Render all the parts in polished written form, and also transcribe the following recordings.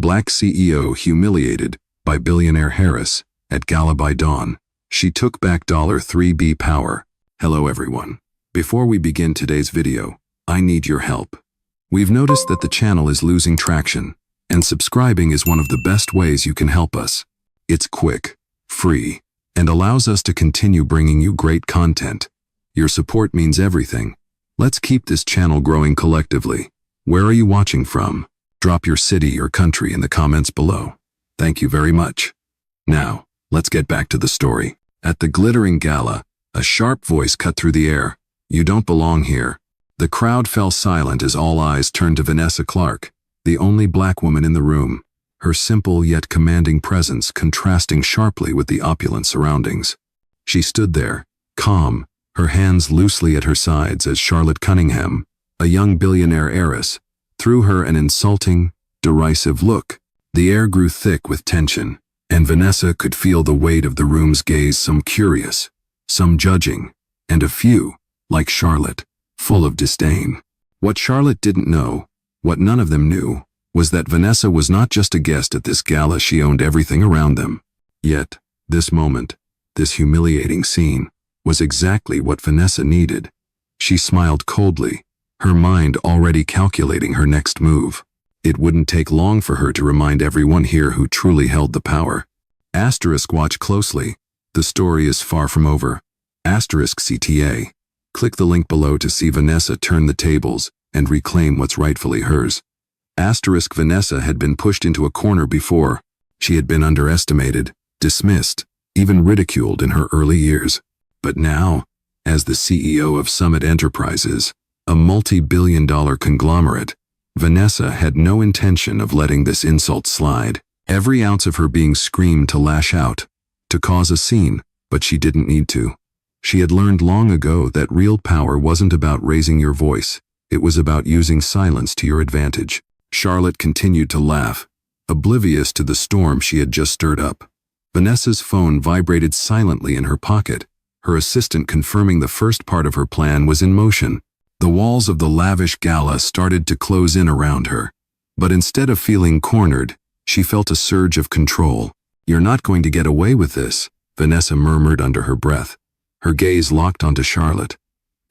Black CEO Humiliated by Billionaire Heiress at Gala by dawn. She took back $3B power. Hello everyone. Before we begin today's video, I need your help. We've noticed that the channel is losing traction, and subscribing is one of the best ways you can help us. It's quick, free, and allows us to continue bringing you great content. Your support means everything. Let's keep this channel growing collectively. Where are you watching from? Drop your city or country in the comments below. Thank you very much. Now, let's get back to the story. At the glittering gala, a sharp voice cut through the air. You don't belong here. The crowd fell silent as all eyes turned to Vanessa Clark, the only black woman in the room, her simple yet commanding presence contrasting sharply with the opulent surroundings. She stood there, calm, her hands loosely at her sides as Charlotte Cunningham, a young billionaire heiress, threw her an insulting, derisive look. The air grew thick with tension, and Vanessa could feel the weight of the room's gaze, some curious, some judging, and a few, like Charlotte, full of disdain. What Charlotte didn't know, what none of them knew, was that Vanessa was not just a guest at this gala, she owned everything around them. Yet, this moment, this humiliating scene, was exactly what Vanessa needed. She smiled coldly, her mind already calculating her next move. It wouldn't take long for her to remind everyone here who truly held the power. Watch closely. The story is far from over. CTA. Click the link below to see Vanessa turn the tables and reclaim what's rightfully hers. Vanessa had been pushed into a corner before. She had been underestimated, dismissed, even ridiculed in her early years. But now, as the CEO of Summit Enterprises, a multi-billion-dollar conglomerate, Vanessa had no intention of letting this insult slide. Every ounce of her being screamed to lash out, to cause a scene, but she didn't need to. She had learned long ago that real power wasn't about raising your voice, it was about using silence to your advantage. Charlotte continued to laugh, oblivious to the storm she had just stirred up. Vanessa's phone vibrated silently in her pocket, her assistant confirming the first part of her plan was in motion. The walls of the lavish gala started to close in around her, but instead of feeling cornered, she felt a surge of control. You're not going to get away with this, Vanessa murmured under her breath. Her gaze locked onto Charlotte.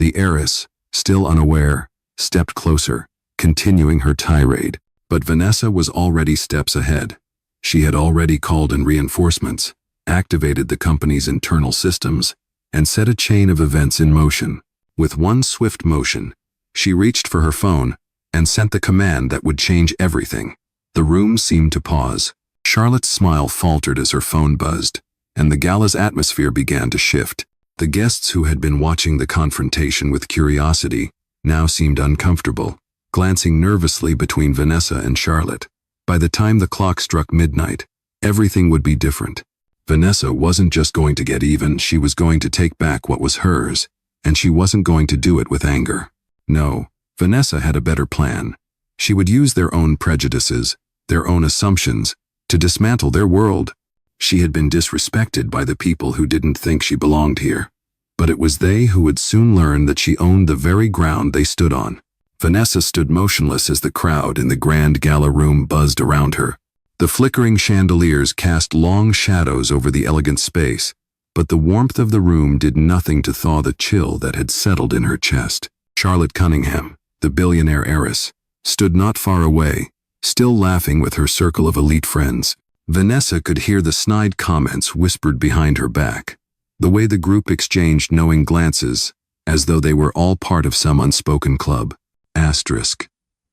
The heiress, still unaware, stepped closer, continuing her tirade. But Vanessa was already steps ahead. She had already called in reinforcements, activated the company's internal systems, and set a chain of events in motion. With one swift motion, she reached for her phone and sent the command that would change everything. The room seemed to pause. Charlotte's smile faltered as her phone buzzed, and the gala's atmosphere began to shift. The guests who had been watching the confrontation with curiosity now seemed uncomfortable, glancing nervously between Vanessa and Charlotte. By the time the clock struck midnight, everything would be different. Vanessa wasn't just going to get even, she was going to take back what was hers. And she wasn't going to do it with anger. No, Vanessa had a better plan. She would use their own prejudices, their own assumptions, to dismantle their world. She had been disrespected by the people who didn't think she belonged here. But it was they who would soon learn that she owned the very ground they stood on. Vanessa stood motionless as the crowd in the grand gala room buzzed around her. The flickering chandeliers cast long shadows over the elegant space, but the warmth of the room did nothing to thaw the chill that had settled in her chest. Charlotte Cunningham, the billionaire heiress, stood not far away, still laughing with her circle of elite friends. Vanessa could hear the snide comments whispered behind her back, the way the group exchanged knowing glances, as though they were all part of some unspoken club.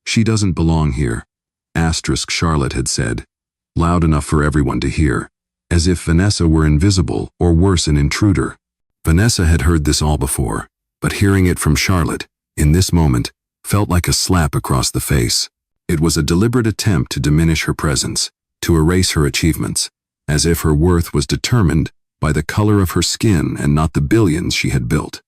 She doesn't belong here. Charlotte had said, loud enough for everyone to hear, as if Vanessa were invisible or worse, an intruder. Vanessa had heard this all before, but hearing it from Charlotte, in this moment, felt like a slap across the face. It was a deliberate attempt to diminish her presence, to erase her achievements, as if her worth was determined by the color of her skin and not the billions she had built.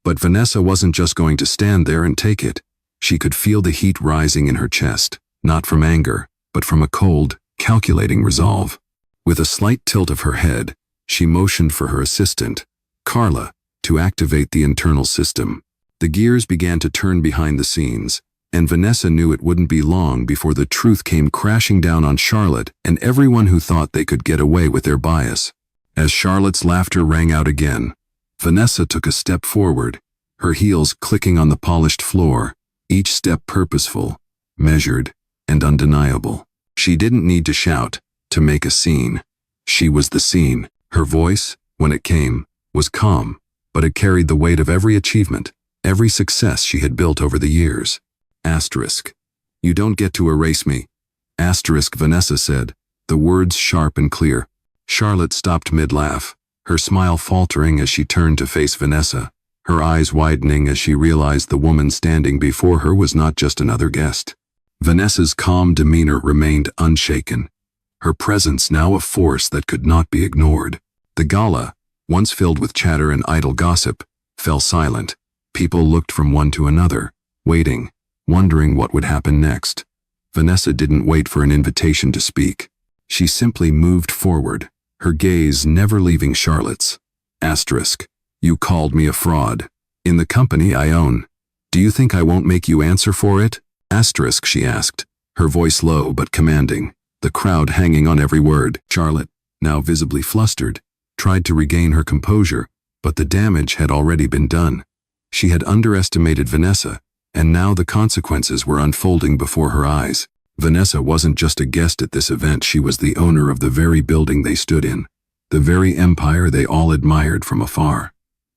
But Vanessa wasn't just going to stand there and take it. She could feel the heat rising in her chest, not from anger, but from a cold, calculating resolve. With a slight tilt of her head, she motioned for her assistant, Carla, to activate the internal system. The gears began to turn behind the scenes, And Vanessa knew it wouldn't be long before the truth came crashing down on Charlotte and everyone who thought they could get away with their bias. As Charlotte's laughter rang out again, Vanessa took a step forward, her heels clicking on the polished floor, each step purposeful, measured, and undeniable. She didn't need to shout to make a scene. She was the scene. Her voice, when it came, was calm, but it carried the weight of every achievement, every success she had built over the years. Asterisk. You don't get to erase me. Asterisk, Vanessa said, the words sharp and clear. Charlotte stopped mid-laugh, her smile faltering as she turned to face Vanessa, her eyes widening as she realized the woman standing before her was not just another guest. Vanessa's calm demeanor remained unshaken, her presence now a force that could not be ignored. The gala, once filled with chatter and idle gossip, fell silent. People looked from one to another, waiting, wondering what would happen next. Vanessa didn't wait for an invitation to speak. She simply moved forward, her gaze never leaving Charlotte's. Asterisk. You called me a fraud. In the company I own. Do you think I won't make you answer for it? Asterisk, she asked, her voice low but commanding, the crowd hanging on every word. Charlotte, now visibly flustered, tried to regain her composure, but the damage had already been done. She had underestimated Vanessa, and now the consequences were unfolding before her eyes. Vanessa wasn't just a guest at this event, she was the owner of the very building they stood in, the very empire they all admired from afar.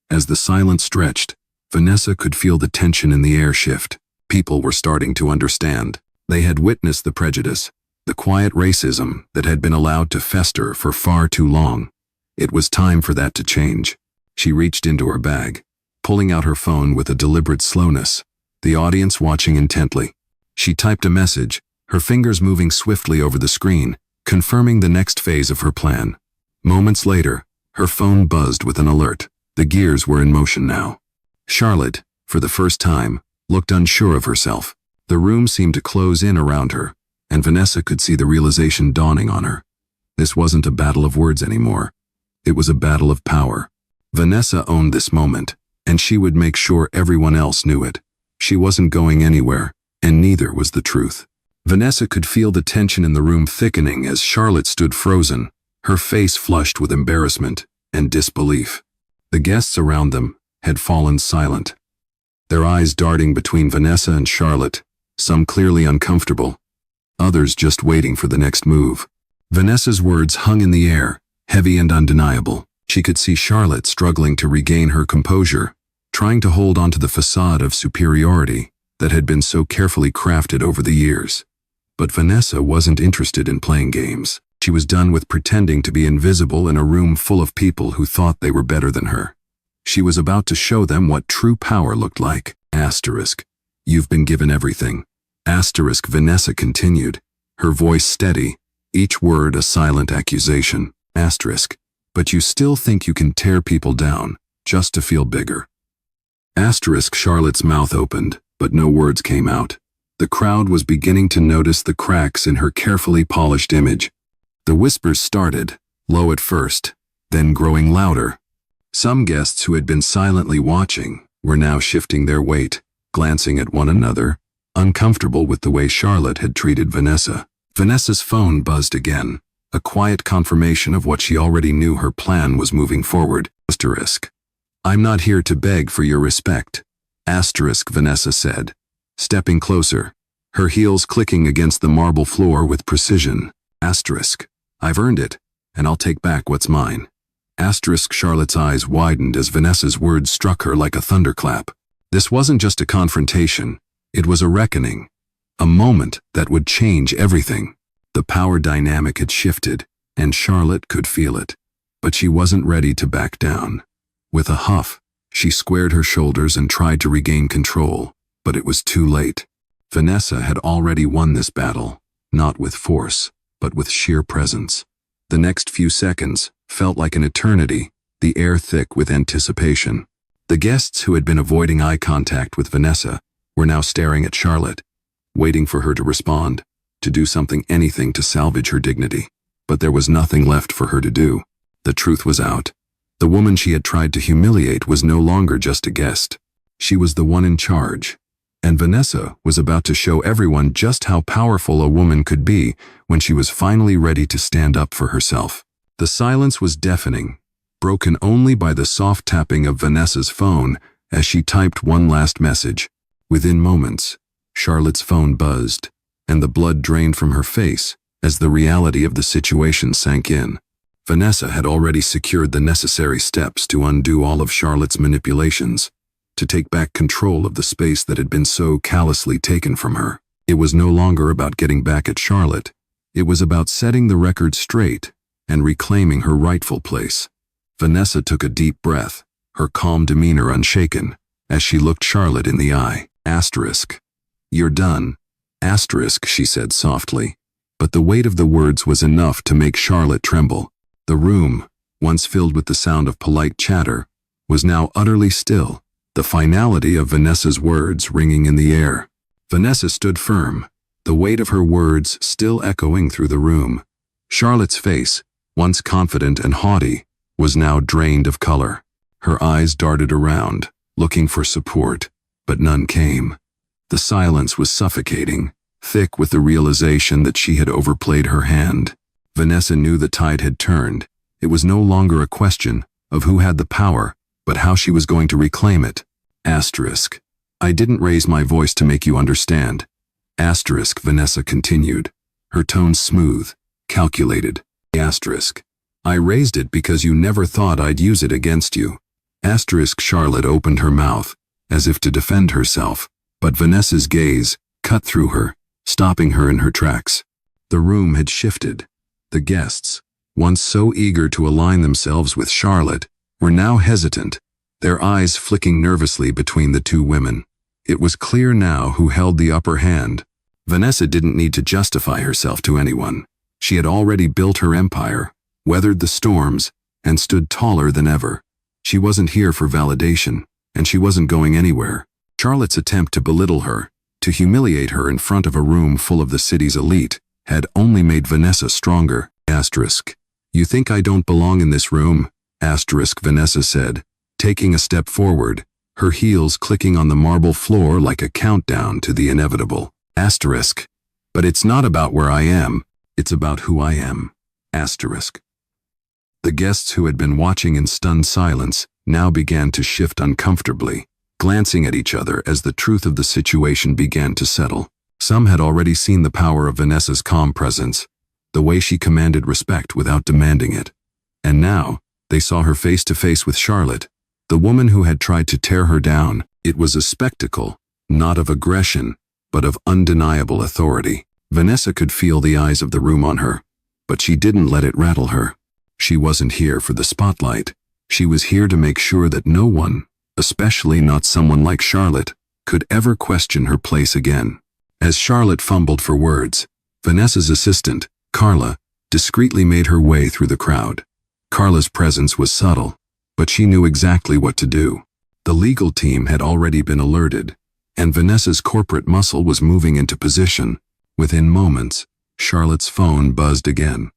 As the silence stretched, Vanessa could feel the tension in the air shift. People were starting to understand. They had witnessed the prejudice, the quiet racism that had been allowed to fester for far too long. It was time for that to change. She reached into her bag, pulling out her phone with a deliberate slowness, the audience watching intently. She typed a message, her fingers moving swiftly over the screen, confirming the next phase of her plan. Moments later, her phone buzzed with an alert. The gears were in motion now. Charlotte, for the first time, looked unsure of herself. The room seemed to close in around her, and Vanessa could see the realization dawning on her. This wasn't a battle of words anymore. It was a battle of power. Vanessa owned this moment, and she would make sure everyone else knew it. She wasn't going anywhere, and neither was the truth. Vanessa could feel the tension in the room thickening as Charlotte stood frozen, her face flushed with embarrassment and disbelief. The guests around them had fallen silent, their eyes darting between Vanessa and Charlotte, some clearly uncomfortable, others just waiting for the next move. Vanessa's words hung in the air, heavy and undeniable. She could see Charlotte struggling to regain her composure, trying to hold onto the facade of superiority that had been so carefully crafted over the years. But Vanessa wasn't interested in playing games. She was done with pretending to be invisible in a room full of people who thought they were better than her. She was about to show them what true power looked like. Asterisk. You've been given everything. Asterisk, Vanessa continued, her voice steady, each word a silent accusation. Asterisk. But you still think you can tear people down, just to feel bigger. Asterisk, Charlotte's mouth opened, but no words came out. The crowd was beginning to notice the cracks in her carefully polished image. The whispers started, low at first, then growing louder. Some guests who had been silently watching were now shifting their weight, glancing at one another, uncomfortable with the way Charlotte had treated Vanessa. Vanessa's phone buzzed again, a quiet confirmation of what she already knew: her plan was moving forward. Asterisk. I'm not here to beg for your respect. Asterisk, Vanessa said, stepping closer, her heels clicking against the marble floor with precision. Asterisk. I've earned it, and I'll take back what's mine. Asterisk, Charlotte's eyes widened as Vanessa's words struck her like a thunderclap. This wasn't just a confrontation, it was a reckoning, a moment that would change everything. The power dynamic had shifted, and Charlotte could feel it, but she wasn't ready to back down. With a huff, she squared her shoulders and tried to regain control, but it was too late. Vanessa had already won this battle, not with force, but with sheer presence. The next few seconds felt like an eternity, the air thick with anticipation. The guests who had been avoiding eye contact with Vanessa were now staring at Charlotte, waiting for her to respond, to do something, anything to salvage her dignity. But there was nothing left for her to do. The truth was out. The woman she had tried to humiliate was no longer just a guest. She was the one in charge, And Vanessa was about to show everyone just how powerful a woman could be when she was finally ready to stand up for herself. The silence was deafening, broken only by the soft tapping of Vanessa's phone as she typed one last message. Within moments, Charlotte's phone buzzed, and the blood drained from her face as the reality of the situation sank in. Vanessa had already secured the necessary steps to undo all of Charlotte's manipulations, to take back control of the space that had been so callously taken from her. It was no longer about getting back at Charlotte. It was about setting the record straight and reclaiming her rightful place. Vanessa took a deep breath, her calm demeanor unshaken, as she looked Charlotte in the eye. Asterisk. "You're done." Asterisk, she said softly. But the weight of the words was enough to make Charlotte tremble. The room, once filled with the sound of polite chatter, was now utterly still, the finality of Vanessa's words ringing in the air. Vanessa stood firm, the weight of her words still echoing through the room. Charlotte's face, once confident and haughty, was now drained of color. Her eyes darted around, looking for support, but none came. The silence was suffocating, thick with the realization that she had overplayed her hand. Vanessa knew the tide had turned. It was no longer a question of who had the power, but how she was going to reclaim it. Asterisk. "I didn't raise my voice to make you understand." Asterisk, Vanessa continued, her tone smooth, calculated. Asterisk. "I raised it because you never thought I'd use it against you." Asterisk. Charlotte opened her mouth, as if to defend herself, but Vanessa's gaze cut through her, stopping her in her tracks. The room had shifted. The guests, once so eager to align themselves with Charlotte, were now hesitant, their eyes flicking nervously between the two women. It was clear now who held the upper hand. Vanessa didn't need to justify herself to anyone. She had already built her empire, weathered the storms, and stood taller than ever. She wasn't here for validation, and she wasn't going anywhere. Charlotte's attempt to belittle her, to humiliate her in front of a room full of the city's elite, had only made Vanessa stronger. Asterisk. "You think I don't belong in this room?" Asterisk, Vanessa said, taking a step forward, her heels clicking on the marble floor like a countdown to the inevitable. Asterisk. "But it's not about where I am, it's about who I am." Asterisk. The guests who had been watching in stunned silence now began to shift uncomfortably, glancing at each other as the truth of the situation began to settle. Some had already seen the power of Vanessa's calm presence, the way she commanded respect without demanding it. And now, they saw her face to face with Charlotte, the woman who had tried to tear her down. It was a spectacle, not of aggression, but of undeniable authority. Vanessa could feel the eyes of the room on her, but she didn't let it rattle her. She wasn't here for the spotlight. She was here to make sure that no one, especially not someone like Charlotte, could ever question her place again. As Charlotte fumbled for words, Vanessa's assistant, Carla, discreetly made her way through the crowd. Carla's presence was subtle, but she knew exactly what to do. The legal team had already been alerted, and Vanessa's corporate muscle was moving into position. Within moments, Charlotte's phone buzzed again.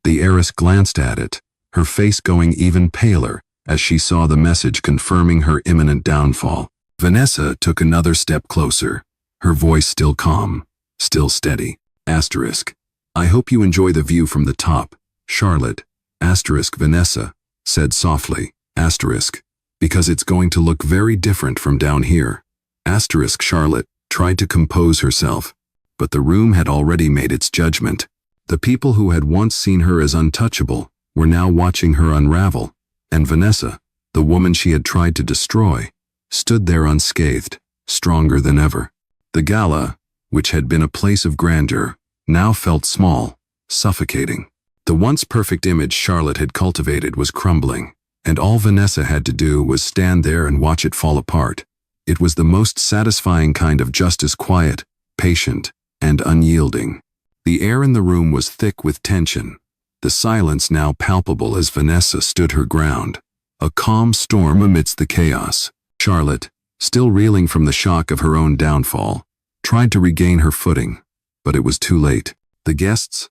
The heiress glanced at it, her face going even paler as she saw the message confirming her imminent downfall. Vanessa took another step closer, her voice still calm, still steady. Asterisk. "I hope you enjoy the view from the top, Charlotte." Asterisk, Vanessa said softly. Asterisk. "Because it's going to look very different from down here." Asterisk. Charlotte tried to compose herself, but the room had already made its judgment. The people who had once seen her as untouchable were now watching her unravel, and Vanessa, the woman she had tried to destroy, stood there unscathed, stronger than ever. The Gala, which had been a place of grandeur, now felt small, suffocating. The once perfect image Charlotte had cultivated was crumbling, and all Vanessa had to do was stand there and watch it fall apart. It was the most satisfying kind of justice, quiet, patient, and unyielding. The air in the room was thick with tension, the silence now palpable as Vanessa stood her ground, a calm storm amidst the chaos. Charlotte, still reeling from the shock of her own downfall, tried to regain her footing, but it was too late. The guests,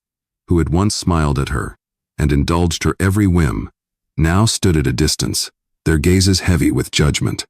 who had once smiled at her and indulged her every whim, now stood at a distance, their gazes heavy with judgment.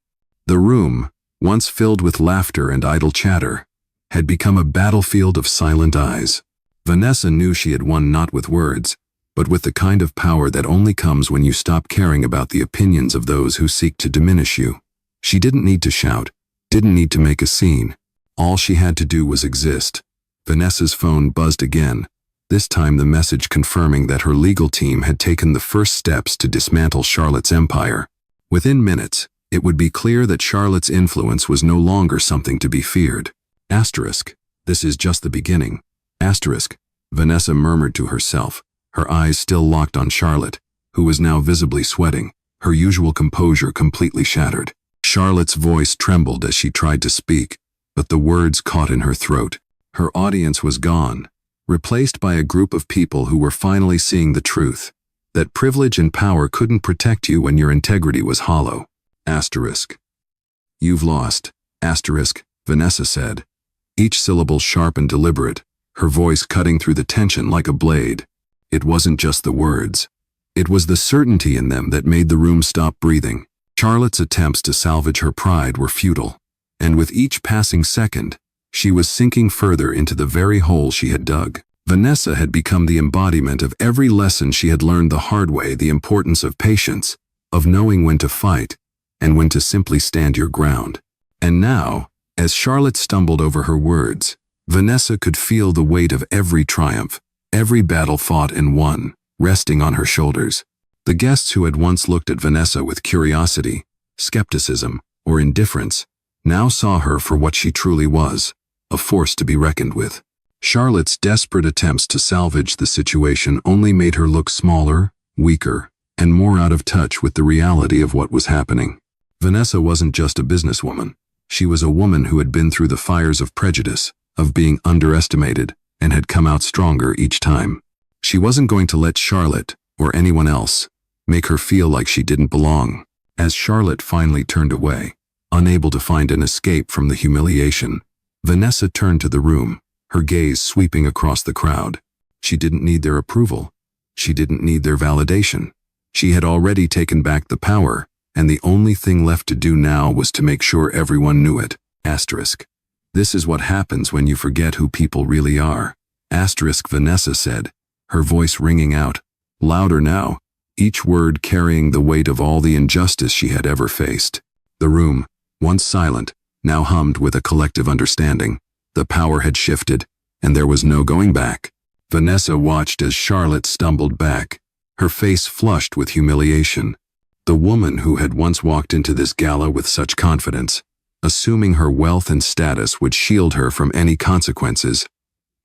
The room, once filled with laughter and idle chatter, had become a battlefield of silent eyes. Vanessa knew she had won not with words, but with the kind of power that only comes when you stop caring about the opinions of those who seek to diminish you. She didn't need to shout, didn't need to make a scene. All she had to do was exist. Vanessa's phone buzzed again, this time the message confirming that her legal team had taken the first steps to dismantle Charlotte's empire. Within minutes, it would be clear that Charlotte's influence was no longer something to be feared. Asterisk, this is just the beginning. Asterisk, Vanessa murmured to herself, her eyes still locked on Charlotte, who was now visibly sweating, her usual composure completely shattered. Charlotte's voice trembled as she tried to speak, but the words caught in her throat. Her audience was gone, replaced by a group of people who were finally seeing the truth, that privilege and power couldn't protect you when your integrity was hollow. Asterisk. You've lost. Asterisk, Vanessa said, each syllable sharp and deliberate, her voice cutting through the tension like a blade. It wasn't just the words. It was the certainty in them that made the room stop breathing. Charlotte's attempts to salvage her pride were futile, and with each passing second, she was sinking further into the very hole she had dug. Vanessa had become the embodiment of every lesson she had learned the hard way, the importance of patience, of knowing when to fight, and when to simply stand your ground. And now, as Charlotte stumbled over her words, Vanessa could feel the weight of every triumph, every battle fought and won, resting on her shoulders. The guests who had once looked at Vanessa with curiosity, skepticism, or indifference, now saw her for what she truly was, a force to be reckoned with. Charlotte's desperate attempts to salvage the situation only made her look smaller, weaker, and more out of touch with the reality of what was happening. Vanessa wasn't just a businesswoman. She was a woman who had been through the fires of prejudice, of being underestimated, and had come out stronger each time. She wasn't going to let Charlotte, or anyone else, make her feel like she didn't belong. As Charlotte finally turned away, unable to find an escape from the humiliation, Vanessa turned to the room, her gaze sweeping across the crowd. She didn't need their approval. She didn't need their validation. She had already taken back the power, and the only thing left to do now was to make sure everyone knew it. Asterisk. This is what happens when you forget who people really are. Asterisk, Vanessa said, her voice ringing out, louder now, each word carrying the weight of all the injustice she had ever faced. The room, once silent, now hummed with a collective understanding. The power had shifted, and there was no going back. Vanessa watched as Charlotte stumbled back, her face flushed with humiliation. The woman who had once walked into this gala with such confidence, assuming her wealth and status would shield her from any consequences,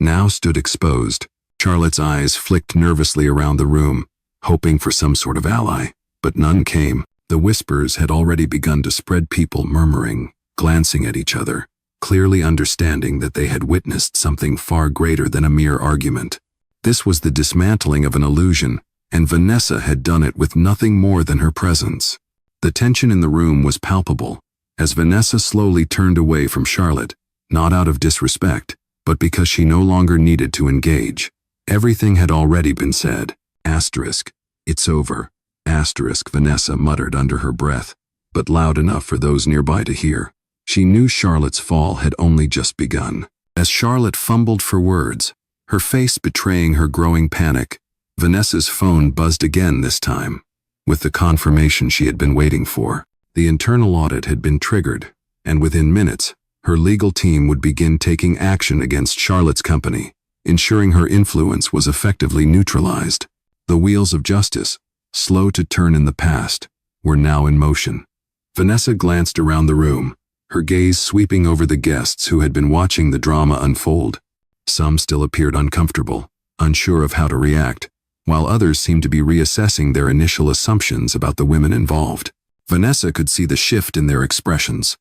now stood exposed. Charlotte's eyes flicked nervously around the room, hoping for some sort of ally, but none came. The whispers had already begun to spread, people murmuring, glancing at each other, clearly understanding that they had witnessed something far greater than a mere argument. This was the dismantling of an illusion, and Vanessa had done it with nothing more than her presence. The tension in the room was palpable, as Vanessa slowly turned away from Charlotte, not out of disrespect, but because she no longer needed to engage. Everything had already been said. Asterisk. It's over. Asterisk, Vanessa muttered under her breath, but loud enough for those nearby to hear. She knew Charlotte's fall had only just begun. As Charlotte fumbled for words, her face betraying her growing panic, Vanessa's phone buzzed again this time, with the confirmation she had been waiting for. The internal audit had been triggered, and within minutes, her legal team would begin taking action against Charlotte's company, ensuring her influence was effectively neutralized. The wheels of justice, slow to turn in the past, were now in motion. Vanessa glanced around the room, her gaze sweeping over the guests who had been watching the drama unfold. Some still appeared uncomfortable, unsure of how to react, while others seemed to be reassessing their initial assumptions about the women involved. Vanessa could see the shift in their expressions,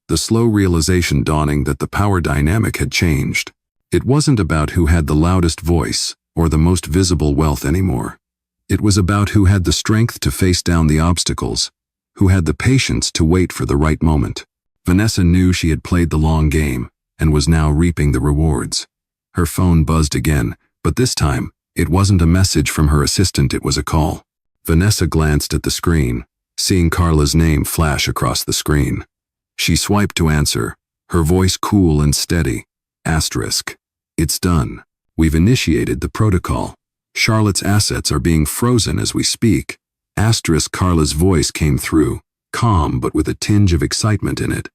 the slow realization dawning that the power dynamic had changed. It wasn't about who had the loudest voice or the most visible wealth anymore. It was about who had the strength to face down the obstacles, who had the patience to wait for the right moment. Vanessa knew she had played the long game and was now reaping the rewards. Her phone buzzed again, but this time, it wasn't a message from her assistant, it was a call. Vanessa glanced at the screen, seeing Carla's name flash across the screen. She swiped to answer, her voice cool and steady. Asterisk. It's done. We've initiated the protocol. Charlotte's assets are being frozen as we speak. Asterisk. Carla's voice came through, calm but with a tinge of excitement in it.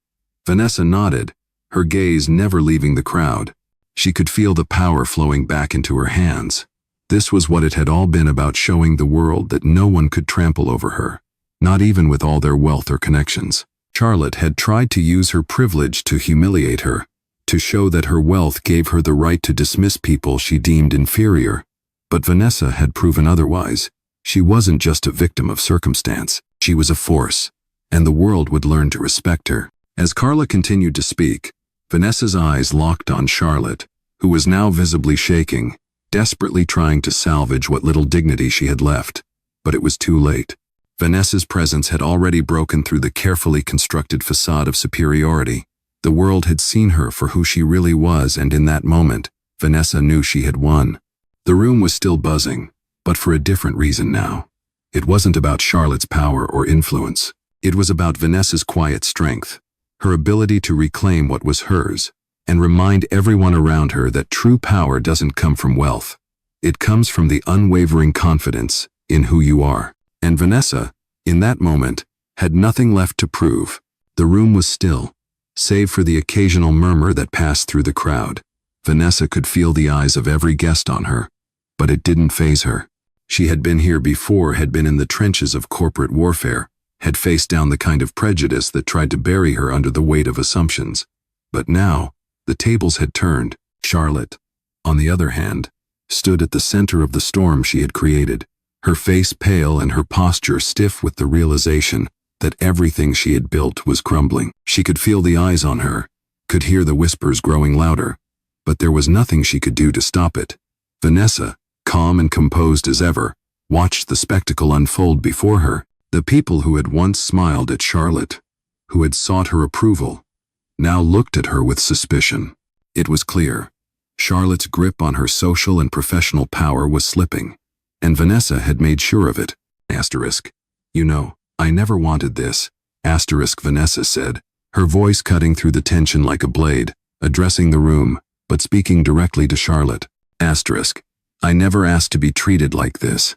Vanessa nodded, her gaze never leaving the crowd. She could feel the power flowing back into her hands. This was what it had all been about, showing the world that no one could trample over her, not even with all their wealth or connections. Charlotte had tried to use her privilege to humiliate her, to show that her wealth gave her the right to dismiss people she deemed inferior. But Vanessa had proven otherwise. She wasn't just a victim of circumstance, she was a force, and the world would learn to respect her. As Carla continued to speak, Vanessa's eyes locked on Charlotte, who was now visibly shaking, desperately trying to salvage what little dignity she had left. But it was too late. Vanessa's presence had already broken through the carefully constructed facade of superiority. The world had seen her for who she really was, and in that moment, Vanessa knew she had won. The room was still buzzing, but for a different reason now. It wasn't about Charlotte's power or influence. It was about Vanessa's quiet strength, her ability to reclaim what was hers, and remind everyone around her that true power doesn't come from wealth. It comes from the unwavering confidence in who you are. And Vanessa, in that moment, had nothing left to prove. The room was still, save for the occasional murmur that passed through the crowd. Vanessa could feel the eyes of every guest on her, but it didn't faze her. She had been here before, had been in the trenches of corporate warfare, had faced down the kind of prejudice that tried to bury her under the weight of assumptions. But now, the tables had turned. Charlotte, on the other hand, stood at the center of the storm she had created, her face pale and her posture stiff with the realization that everything she had built was crumbling. She could feel the eyes on her, could hear the whispers growing louder, but there was nothing she could do to stop it. Vanessa, calm and composed as ever, watched the spectacle unfold before her. The people who had once smiled at Charlotte, who had sought her approval, now looked at her with suspicion. It was clear. Charlotte's grip on her social and professional power was slipping, and Vanessa had made sure of it. Asterisk. You know, I never wanted this. Asterisk. Vanessa said, her voice cutting through the tension like a blade, addressing the room, but speaking directly to Charlotte. Asterisk. I never asked to be treated like this.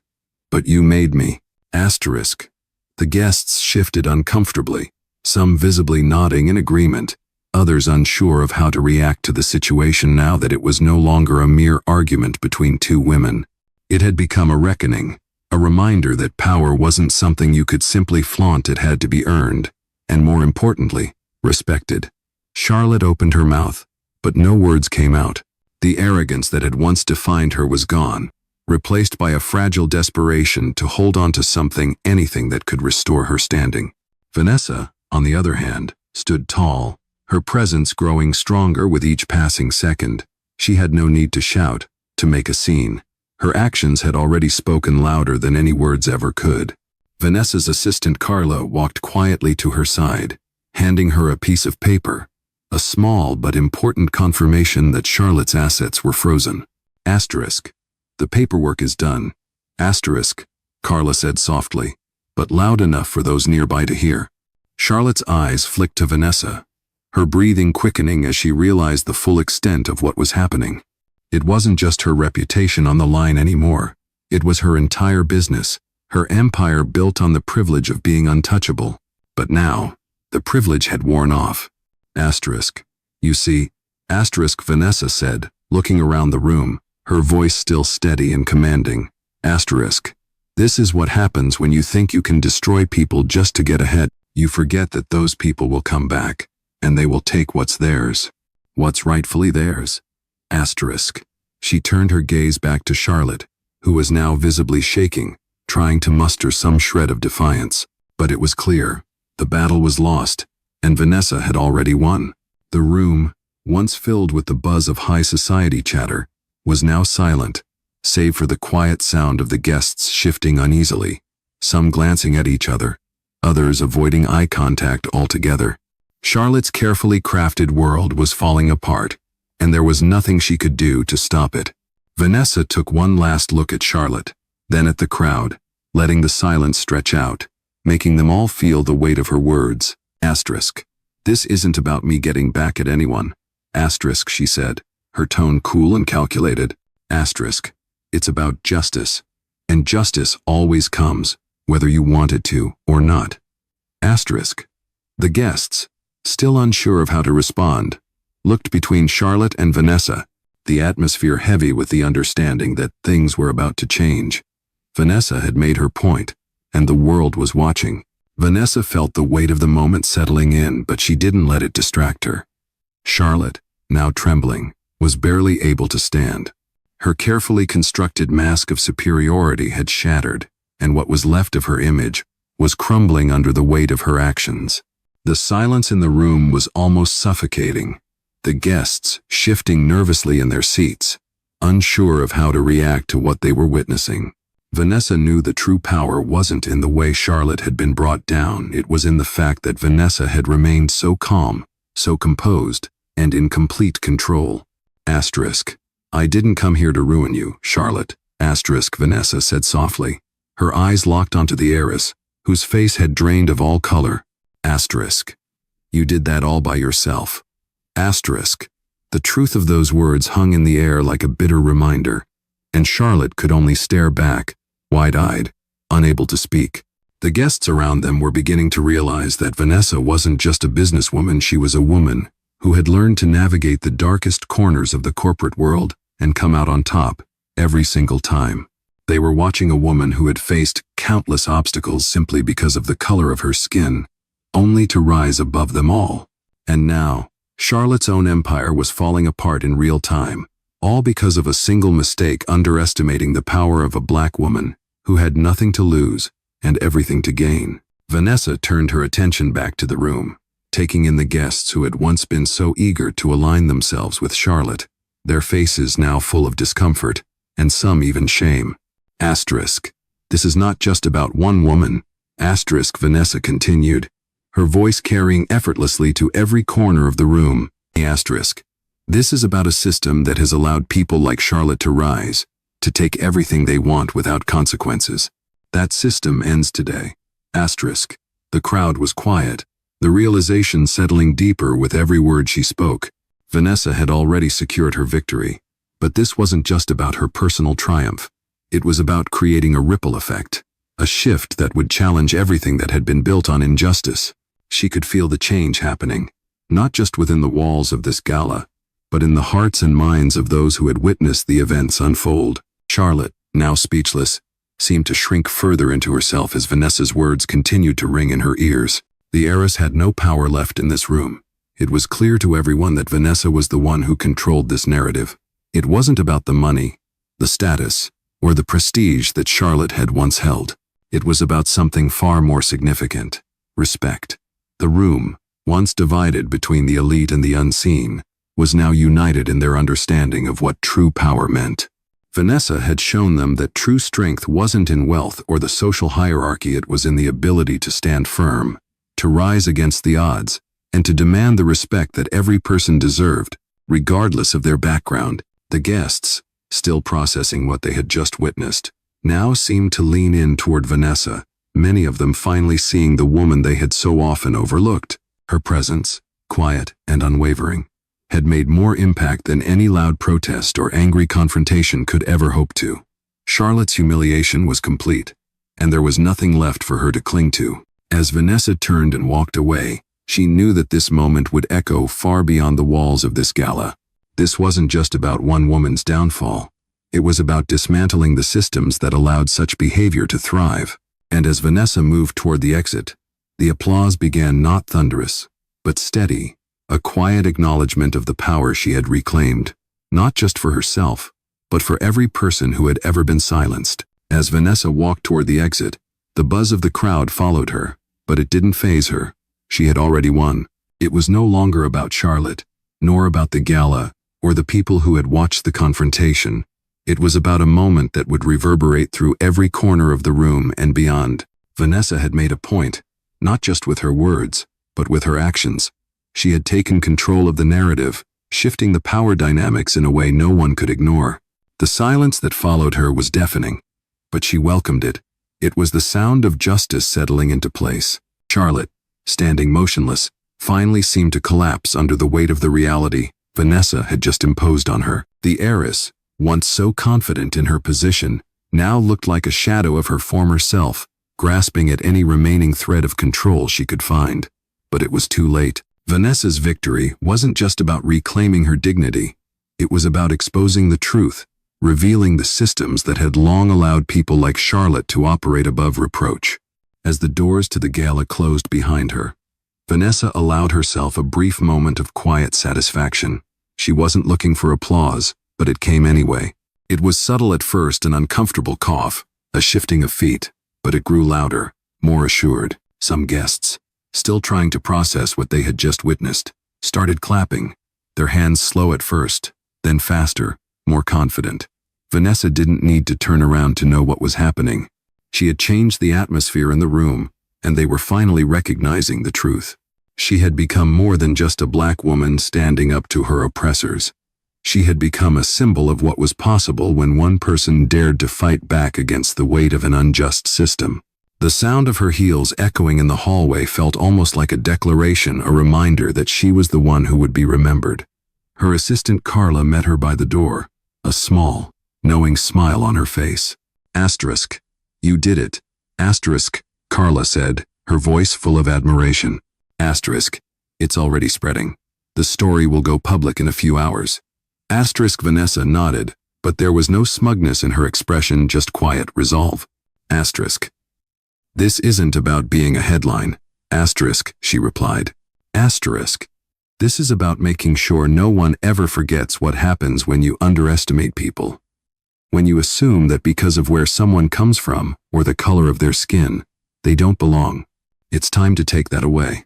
But you made me. Asterisk. The guests shifted uncomfortably, some visibly nodding in agreement, others unsure of how to react to the situation now that it was no longer a mere argument between two women. It had become a reckoning, a reminder that power wasn't something you could simply flaunt, it had to be earned, and more importantly, respected. Charlotte opened her mouth, but no words came out. The arrogance that had once defined her was gone, replaced by a fragile desperation to hold on to something, anything that could restore her standing. Vanessa, on the other hand, stood tall, her presence growing stronger with each passing second. She had no need to shout, to make a scene. Her actions had already spoken louder than any words ever could. Vanessa's assistant Carla walked quietly to her side, handing her a piece of paper, a small but important confirmation that Charlotte's assets were frozen. Asterisk. The paperwork is done. Asterisk, Carla said softly, but loud enough for those nearby to hear. Charlotte's eyes flicked to Vanessa, her breathing quickening as she realized the full extent of what was happening. It wasn't just her reputation on the line anymore. It was her entire business, her empire built on the privilege of being untouchable. But now, the privilege had worn off. Asterisk. You see, asterisk, Vanessa said, looking around the room, her voice still steady and commanding. Asterisk. This is what happens when you think you can destroy people just to get ahead. You forget that those people will come back, and they will take what's theirs. What's rightfully theirs. Asterisk. She turned her gaze back to Charlotte, who was now visibly shaking, trying to muster some shred of defiance. But it was clear. The battle was lost, and Vanessa had already won. The room, once filled with the buzz of high society chatter, was now silent, save for the quiet sound of the guests shifting uneasily, some glancing at each other, others avoiding eye contact altogether. Charlotte's carefully crafted world was falling apart, and there was nothing she could do to stop it. Vanessa took one last look at Charlotte, then at the crowd, letting the silence stretch out, making them all feel the weight of her words. Asterisk. This isn't about me getting back at anyone. Asterisk, she said, her tone cool and calculated. Asterisk. It's about justice. And justice always comes, whether you want it to or not. Asterisk. The guests, still unsure of how to respond, looked between Charlotte and Vanessa, the atmosphere heavy with the understanding that things were about to change. Vanessa had made her point, and the world was watching. Vanessa felt the weight of the moment settling in, but she didn't let it distract her. Charlotte, now trembling, was barely able to stand. Her carefully constructed mask of superiority had shattered, and what was left of her image was crumbling under the weight of her actions. The silence in the room was almost suffocating, the guests shifting nervously in their seats, unsure of how to react to what they were witnessing. Vanessa knew the true power wasn't in the way Charlotte had been brought down, it was in the fact that Vanessa had remained so calm, so composed, and in complete control. Asterisk. I didn't come here to ruin you, Charlotte. Asterisk, Vanessa said softly. Her eyes locked onto the heiress, whose face had drained of all color. Asterisk. You did that all by yourself. Asterisk. The truth of those words hung in the air like a bitter reminder, and Charlotte could only stare back, wide-eyed, unable to speak. The guests around them were beginning to realize that Vanessa wasn't just a businesswoman, she was a woman who had learned to navigate the darkest corners of the corporate world and come out on top every single time. They were watching a woman who had faced countless obstacles simply because of the color of her skin, only to rise above them all. And now, Charlotte's own empire was falling apart in real time, all because of a single mistake, underestimating the power of a black woman who had nothing to lose and everything to gain. Vanessa turned her attention back to the room, taking in the guests who had once been so eager to align themselves with Charlotte, their faces now full of discomfort, and some even shame. Asterisk. This is not just about one woman. Asterisk, Vanessa continued, her voice carrying effortlessly to every corner of the room. Asterisk. This is about a system that has allowed people like Charlotte to rise, to take everything they want without consequences. That system ends today. Asterisk. The crowd was quiet, the realization settling deeper with every word she spoke. Vanessa had already secured her victory, but this wasn't just about her personal triumph. It was about creating a ripple effect, a shift that would challenge everything that had been built on injustice. She could feel the change happening, not just within the walls of this gala, but in the hearts and minds of those who had witnessed the events unfold. Charlotte, now speechless, seemed to shrink further into herself as Vanessa's words continued to ring in her ears. The heiress had no power left in this room. It was clear to everyone that Vanessa was the one who controlled this narrative. It wasn't about the money, the status, or the prestige that Charlotte had once held. It was about something far more significant: respect. The room, once divided between the elite and the unseen, was now united in their understanding of what true power meant. Vanessa had shown them that true strength wasn't in wealth or the social hierarchy, it was in the ability to stand firm, to rise against the odds, and to demand the respect that every person deserved, regardless of their background. The guests, still processing what they had just witnessed, now seemed to lean in toward Vanessa, many of them finally seeing the woman they had so often overlooked. Her presence, quiet and unwavering, had made more impact than any loud protest or angry confrontation could ever hope to. Charlotte's humiliation was complete, and there was nothing left for her to cling to. As Vanessa turned and walked away, she knew that this moment would echo far beyond the walls of this gala. This wasn't just about one woman's downfall. It was about dismantling the systems that allowed such behavior to thrive. And as Vanessa moved toward the exit, the applause began, not thunderous, but steady, a quiet acknowledgement of the power she had reclaimed, not just for herself, but for every person who had ever been silenced. As Vanessa walked toward the exit, the buzz of the crowd followed her, but it didn't faze her. She had already won. It was no longer about Charlotte, nor about the gala, or the people who had watched the confrontation. It was about a moment that would reverberate through every corner of the room and beyond. Vanessa had made a point, not just with her words, but with her actions. She had taken control of the narrative, shifting the power dynamics in a way no one could ignore. The silence that followed her was deafening, but she welcomed it. It was the sound of justice settling into place. Charlotte, standing motionless, finally seemed to collapse under the weight of the reality Vanessa had just imposed on her. The heiress, once so confident in her position, now looked like a shadow of her former self, grasping at any remaining thread of control she could find. But it was too late. Vanessa's victory wasn't just about reclaiming her dignity. It was about exposing the truth, revealing the systems that had long allowed people like Charlotte to operate above reproach. As the doors to the gala closed behind her, Vanessa allowed herself a brief moment of quiet satisfaction. She wasn't looking for applause, but it came anyway. It was subtle at first, an uncomfortable cough, a shifting of feet, but it grew louder, more assured. Some guests, still trying to process what they had just witnessed, started clapping, their hands slow at first, then faster, more confident. Vanessa didn't need to turn around to know what was happening. She had changed the atmosphere in the room, and they were finally recognizing the truth. She had become more than just a black woman standing up to her oppressors. She had become a symbol of what was possible when one person dared to fight back against the weight of an unjust system. The sound of her heels echoing in the hallway felt almost like a declaration, a reminder that she was the one who would be remembered. Her assistant Carla met her by the door, a small, knowing smile on her face. Asterisk. You did it. Asterisk, Carla said, her voice full of admiration. Asterisk. It's already spreading. The story will go public in a few hours. Asterisk. Vanessa nodded, but there was no smugness in her expression, just quiet resolve. Asterisk. This isn't about being a headline. Asterisk, she replied. Asterisk. This is about making sure no one ever forgets what happens when you underestimate people. When you assume that because of where someone comes from, or the color of their skin, they don't belong. It's time to take that away.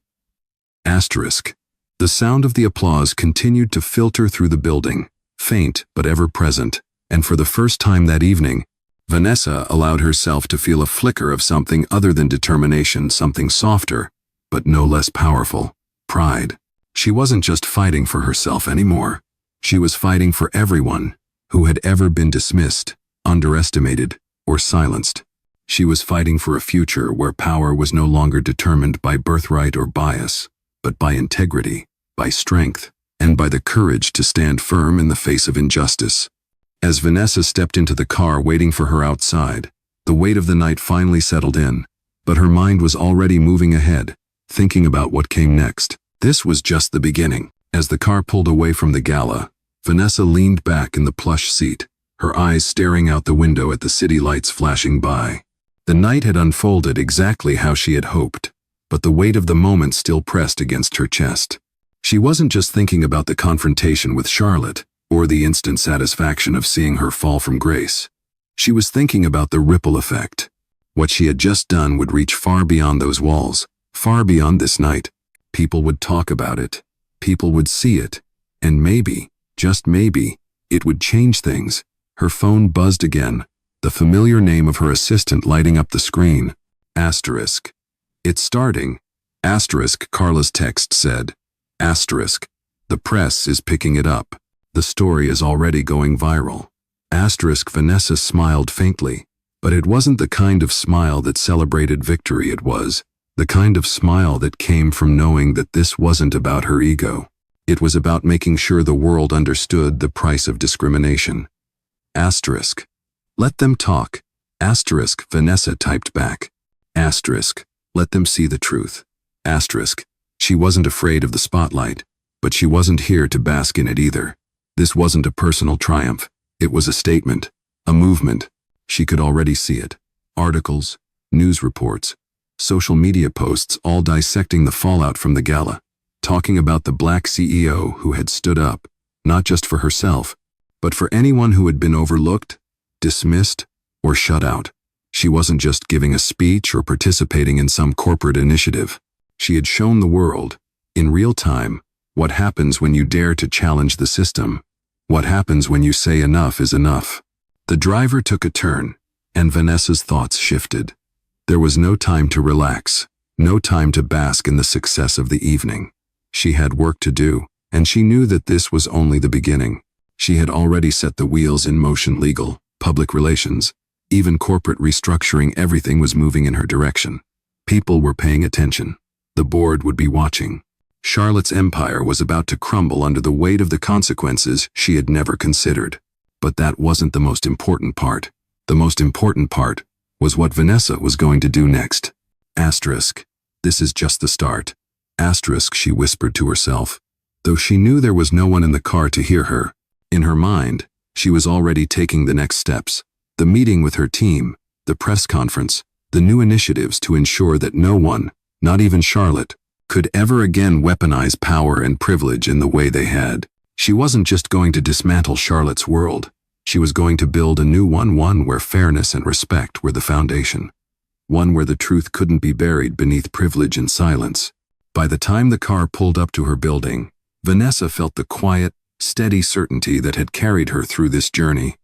Asterisk. The sound of the applause continued to filter through the building, faint but ever present, and for the first time that evening, Vanessa allowed herself to feel a flicker of something other than determination, something softer, but no less powerful: pride. She wasn't just fighting for herself anymore. She was fighting for everyone who had ever been dismissed, underestimated, or silenced. She was fighting for a future where power was no longer determined by birthright or bias, but by integrity, by strength, and by the courage to stand firm in the face of injustice. As Vanessa stepped into the car waiting for her outside, the weight of the night finally settled in, but her mind was already moving ahead, thinking about what came next. This was just the beginning. As the car pulled away from the gala, Vanessa leaned back in the plush seat, her eyes staring out the window at the city lights flashing by. The night had unfolded exactly how she had hoped, but the weight of the moment still pressed against her chest. She wasn't just thinking about the confrontation with Charlotte, or the instant satisfaction of seeing her fall from grace. She was thinking about the ripple effect. What she had just done would reach far beyond those walls, far beyond this night. People would talk about it. People would see it. And maybe, just maybe, it would change things. Her phone buzzed again, the familiar name of her assistant lighting up the screen. Asterisk. It's starting. Asterisk, Carla's text said. Asterisk. The press is picking it up. The story is already going viral. Asterisk. Vanessa smiled faintly, but it wasn't the kind of smile that celebrated victory. It was the kind of smile that came from knowing that this wasn't about her ego. It was about making sure the world understood the price of discrimination. Asterisk. Let them talk. Asterisk. Vanessa typed back. Asterisk. Let them see the truth. Asterisk. She wasn't afraid of the spotlight, but she wasn't here to bask in it either. This wasn't a personal triumph. It was a statement, a movement. She could already see it. Articles, news reports, social media posts all dissecting the fallout from the gala, talking about the black CEO who had stood up, not just for herself, but for anyone who had been overlooked, dismissed, or shut out. She wasn't just giving a speech or participating in some corporate initiative. She had shown the world, in real time, what happens when you dare to challenge the system, what happens when you say enough is enough. The driver took a turn, and Vanessa's thoughts shifted. There was no time to relax, no time to bask in the success of the evening. She had work to do, and she knew that this was only the beginning. She had already set the wheels in motion: legal, public relations, even corporate restructuring. Everything was moving in her direction. People were paying attention. The board would be watching. Charlotte's empire was about to crumble under the weight of the consequences she had never considered. But that wasn't the most important part. The most important part was what Vanessa was going to do next. Asterisk. This is just the start. Asterisk, she whispered to herself, though she knew there was no one in the car to hear her. In her mind, she was already taking the next steps. The meeting with her team, the press conference, the new initiatives to ensure that no one, not even Charlotte, could ever again weaponize power and privilege in the way they had. She wasn't just going to dismantle Charlotte's world. She was going to build a new one where fairness and respect were the foundation. One where the truth couldn't be buried beneath privilege and silence. By the time the car pulled up to her building, Vanessa felt the quiet, steady certainty that had carried her through this journey.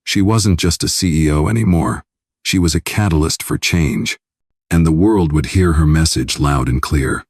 She wasn't just a CEO anymore. She was a catalyst for change, and the world would hear her message loud and clear.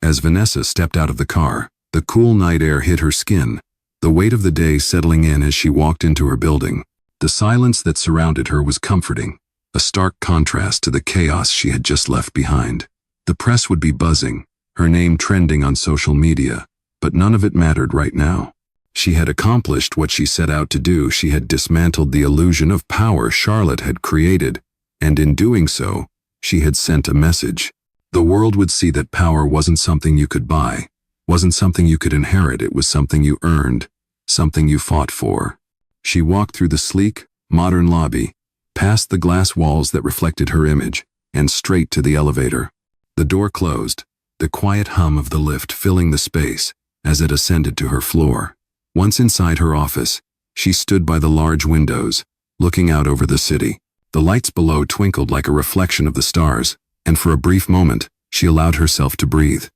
As Vanessa stepped out of the car, the cool night air hit her skin, the weight of the day settling in as she walked into her building. The silence that surrounded her was comforting, a stark contrast to the chaos she had just left behind. The press would be buzzing, her name trending on social media, but none of it mattered right now. She had accomplished what she set out to do. She had dismantled the illusion of power Charlotte had created, and in doing so, she had sent a message. The world would see that power wasn't something you could buy, wasn't something you could inherit. It was something you earned, something you fought for. She walked through the sleek, modern lobby, past the glass walls that reflected her image, and straight to the elevator. The door closed, the quiet hum of the lift filling the space as it ascended to her floor. Once inside her office, she stood by the large windows, looking out over the city. The lights below twinkled like a reflection of the stars, and for a brief moment, she allowed herself to breathe.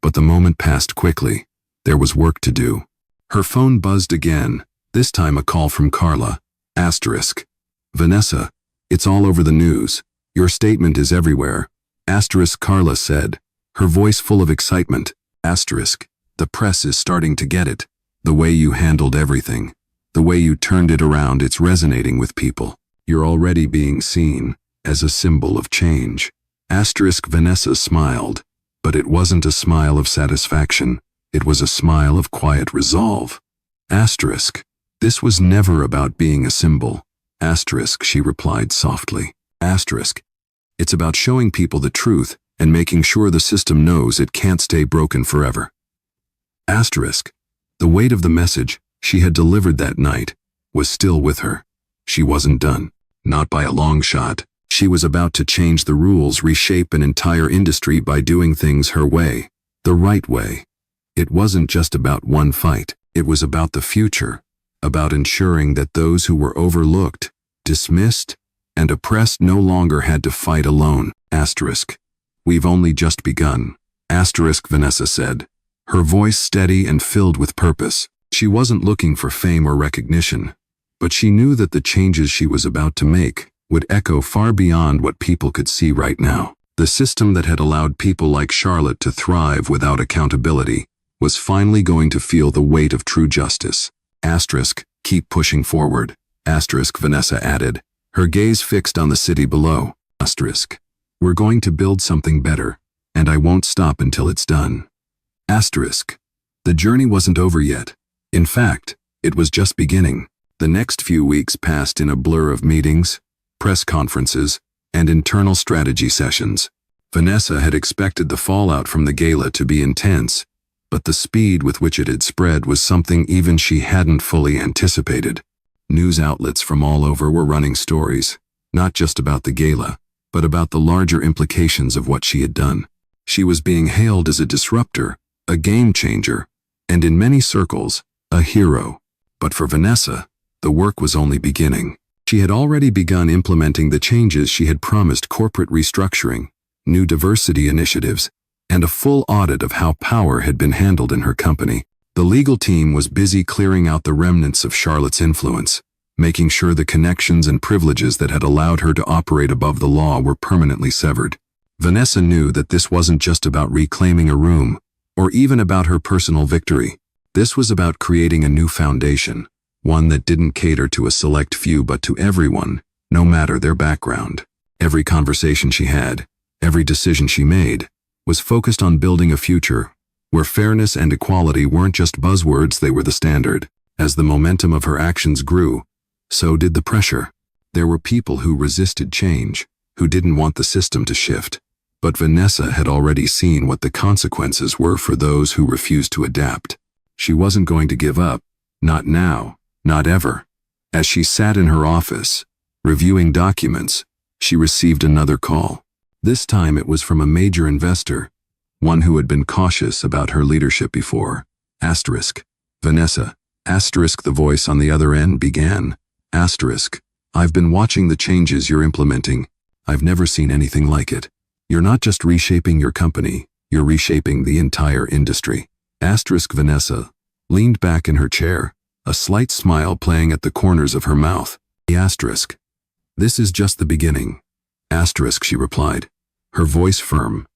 But the moment passed quickly. There was work to do. Her phone buzzed again, this time a call from Carla. Asterisk. Vanessa, it's all over the news. Your statement is everywhere. Asterisk, Carla said, her voice full of excitement. Asterisk. The press is starting to get it. The way you handled everything. The way you turned it around, it's resonating with people. You're already being seen as a symbol of change. Asterisk. Vanessa smiled, but it wasn't a smile of satisfaction. It was a smile of quiet resolve. Asterisk. This was never about being a symbol. Asterisk, she replied softly. Asterisk. It's about showing people the truth and making sure the system knows it can't stay broken forever. Asterisk. The weight of the message she had delivered that night was still with her. She wasn't done. Not by a long shot. She was about to change the rules, reshape an entire industry by doing things her way, the right way. It wasn't just about one fight. It was about the future, about ensuring that those who were overlooked, dismissed, and oppressed no longer had to fight alone. Asterisk. We've only just begun. Asterisk, Vanessa said, her voice steady and filled with purpose. She wasn't looking for fame or recognition, but she knew that the changes she was about to make would echo far beyond what people could see right now. The system that had allowed people like Charlotte to thrive without accountability was finally going to feel the weight of true justice. Asterisk, keep pushing forward. Asterisk, Vanessa added, her gaze fixed on the city below. Asterisk, we're going to build something better, and I won't stop until it's done. Asterisk, the journey wasn't over yet. In fact, it was just beginning. The next few weeks passed in a blur of meetings, press conferences, and internal strategy sessions. Vanessa had expected the fallout from the gala to be intense, but the speed with which it had spread was something even she hadn't fully anticipated. News outlets from all over were running stories, not just about the gala, but about the larger implications of what she had done. She was being hailed as a disruptor, a game changer, and in many circles, a hero. But for Vanessa, the work was only beginning. She had already begun implementing the changes she had promised: corporate restructuring, new diversity initiatives, and a full audit of how power had been handled in her company. The legal team was busy clearing out the remnants of Charlotte's influence, making sure the connections and privileges that had allowed her to operate above the law were permanently severed. Vanessa knew that this wasn't just about reclaiming a room, or even about her personal victory. This was about creating a new foundation, one that didn't cater to a select few but to everyone, no matter their background. Every conversation she had, every decision she made, was focused on building a future where fairness and equality weren't just buzzwords, they were the standard. As the momentum of her actions grew, so did the pressure. There were people who resisted change, who didn't want the system to shift. But Vanessa had already seen what the consequences were for those who refused to adapt. She wasn't going to give up, not now, not ever. As she sat in her office, reviewing documents, she received another call. This time it was from a major investor, one who had been cautious about her leadership before. Asterisk. Vanessa. Asterisk. The voice on the other end began. Asterisk. I've been watching the changes you're implementing. I've never seen anything like it. You're not just reshaping your company, you're reshaping the entire industry. Asterisk. Vanessa leaned back in her chair, a slight smile playing at the corners of her mouth. Asterisk. This is just the beginning. Asterisk, she replied, her voice firm.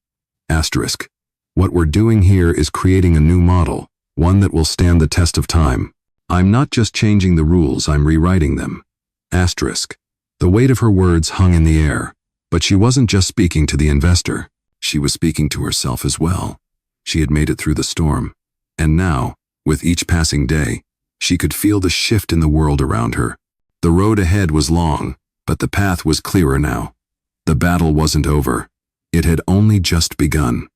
Asterisk. What we're doing here is creating a new model, one that will stand the test of time. I'm not just changing the rules, I'm rewriting them. Asterisk. The weight of her words hung in the air, but she wasn't just speaking to the investor. She was speaking to herself as well. She had made it through the storm. And now, with each passing day, she could feel the shift in the world around her. The road ahead was long, but the path was clearer now. The battle wasn't over. It had only just begun.